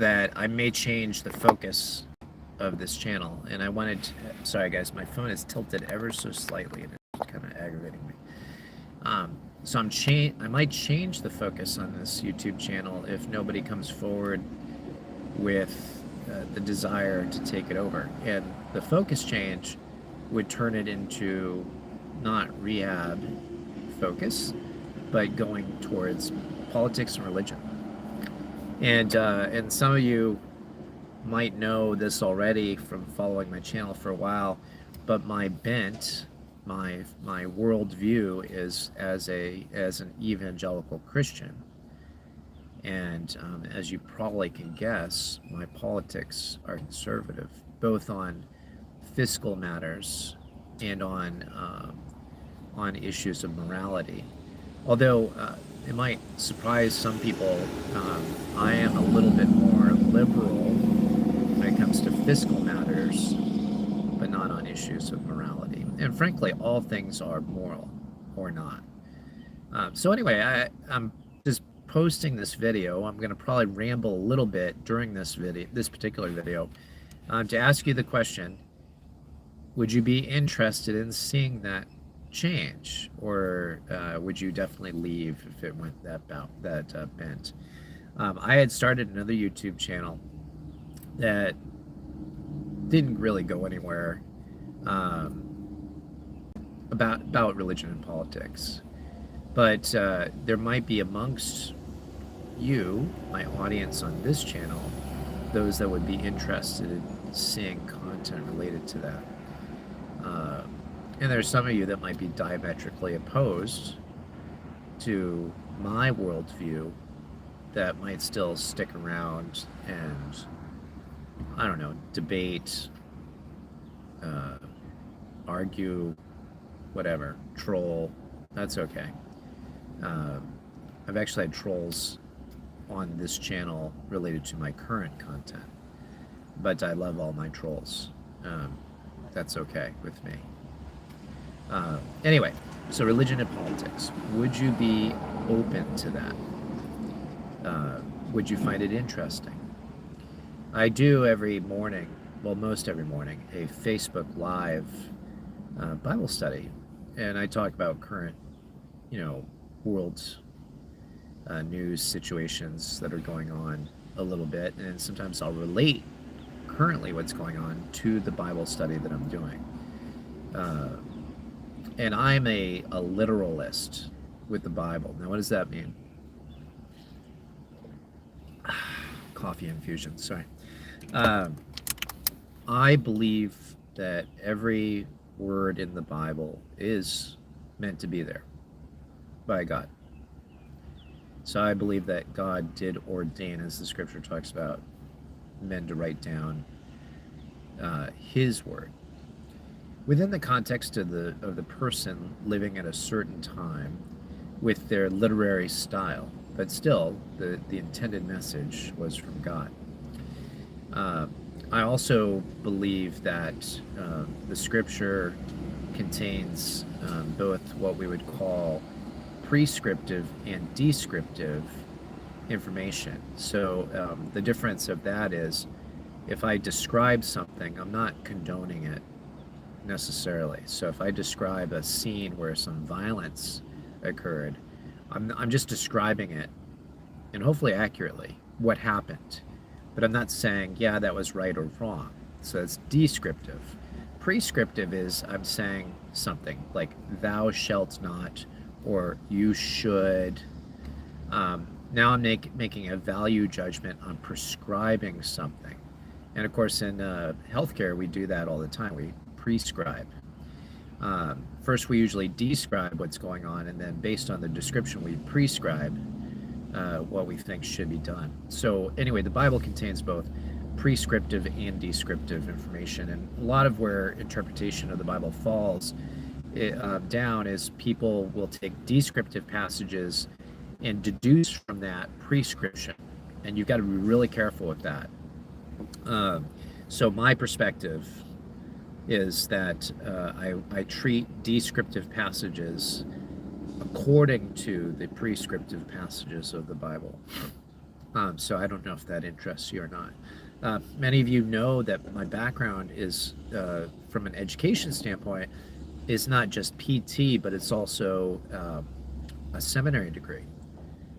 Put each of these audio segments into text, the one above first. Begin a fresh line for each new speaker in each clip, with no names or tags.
that I may change the focus of this channel, and I wanted to, sorry guys, my phone is tilted ever so slightly and it's kind of aggravating me. So I might change the focus on this YouTube channel if nobody comes forward with the desire to take it over. And the focus change would turn it into not rehab focus, but going towards politics and religion. And some of you might know this already from following my channel for a while, but my bent, my worldview is as an evangelical Christian. And as you probably can guess, my politics are conservative, both on fiscal matters and on issues of morality. Although it might surprise some people, I am a little bit more liberal when it comes to fiscal matters, but not on issues of morality. And frankly, all things are moral or not. So anyway, I'm just posting this video. I'm going to probably ramble a little bit during this particular video, to ask you the question: would you be interested in seeing that change, or would you definitely leave if it went that bent? I had started another YouTube channel that didn't really go anywhere, about religion and politics, but there might be amongst you, my audience on this channel, those that would be interested in seeing content related to that. And there's some of you that might be diametrically opposed to my worldview that might still stick around and, I don't know, debate, argue, whatever, troll. That's okay. I've actually had trolls on this channel related to my current content, but I love all my trolls. That's okay with me. Anyway, so religion and politics. Would you be open to that? Would you find it interesting? I do every morning, well, most every morning, a Facebook Live Bible study, and I talk about current, world news situations that are going on a little bit, and sometimes I'll relate currently what's going on to the Bible study that I'm doing. And I'm a literalist with the Bible. Now, what does that mean? Coffee infusion, sorry. I believe that every word in the Bible is meant to be there by God. So I believe that God did ordain, as the scripture talks about, men to write down his word within the context of the person living at a certain time with their literary style, but still the intended message was from God. I also believe that the scripture contains both what we would call prescriptive and descriptive information. So the difference of that is, if I describe something, I'm not condoning it necessarily. So if I describe a scene where some violence occurred, I'm just describing it, and hopefully accurately, what happened. But I'm not saying, yeah, that was right or wrong. So it's descriptive. Prescriptive is, I'm saying something like, thou shalt not, or you should. Now I'm making a value judgment on prescribing something. And of course, in healthcare, we do that all the time. We prescribe. First, we usually describe what's going on, and then based on the description, we prescribe what we think should be done. So anyway, the Bible contains both prescriptive and descriptive information, and a lot of where interpretation of the Bible falls down is people will take descriptive passages and deduce from that prescription, and you've got to be really careful with that. So my perspective is that I treat descriptive passages according to the prescriptive passages of the Bible. So I don't know if that interests you or not. Many of you know that my background is, from an education standpoint, is not just PT, but it's also a seminary degree.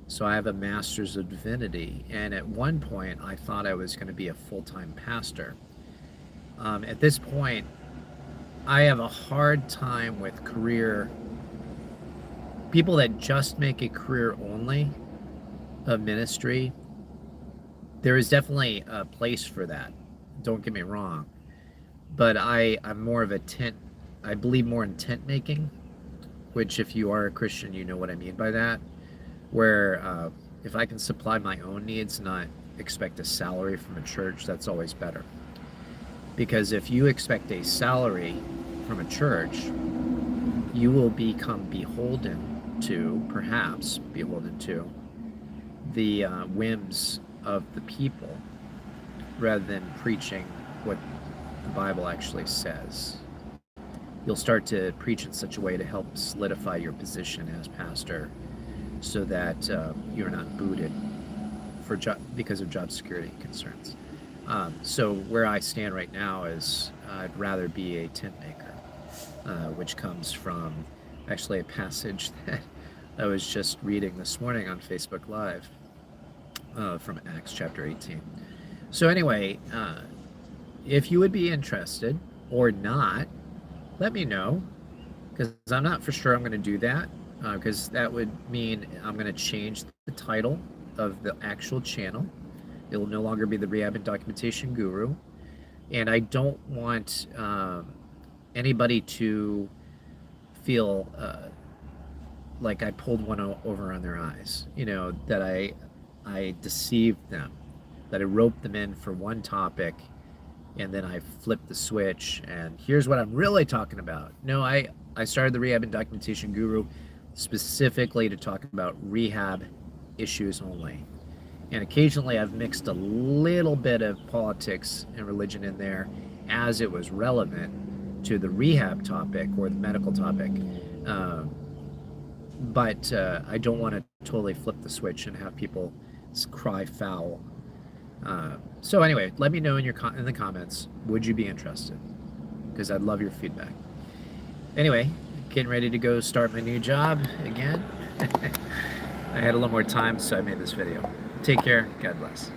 So I have a master's of divinity, and at one point I thought I was going to be a full-time pastor. At this point, I have a hard time with career people that just make a career only of ministry. There is definitely a place for that. Don't get me wrong, but I'm more of a tent. I believe more in tent making, which, if you are a Christian, you know what I mean by that. Where if I can supply my own needs, not expect a salary from a church, that's always better. Because if you expect a salary from a church, you will become perhaps beholden to, the whims of the people rather than preaching what the Bible actually says. You'll start to preach in such a way to help solidify your position as pastor so that you're not booted because of job security concerns. So where I stand right now is I'd rather be a tent maker, which comes from actually a passage that I was just reading this morning on Facebook Live from Acts chapter 18. So anyway, if you would be interested or not, let me know, because I'm not for sure I'm going to do that, because that would mean I'm going to change the title of the actual channel. It will no longer be the Rehab and Documentation Guru, and I don't want anybody to feel like I pulled one over on their eyes, that I deceived them, that I roped them in for one topic and then I flipped the switch and here's what I'm really talking about. No, I started the Rehab and Documentation Guru specifically to talk about rehab issues only. And occasionally I've mixed a little bit of politics and religion in there as it was relevant to the rehab topic or the medical topic. But I don't want to totally flip the switch and have people cry foul. So anyway, let me know in the comments, would you be interested? Because I'd love your feedback. Anyway, getting ready to go start my new job again. I had a little more time, so I made this video. Take care. God bless.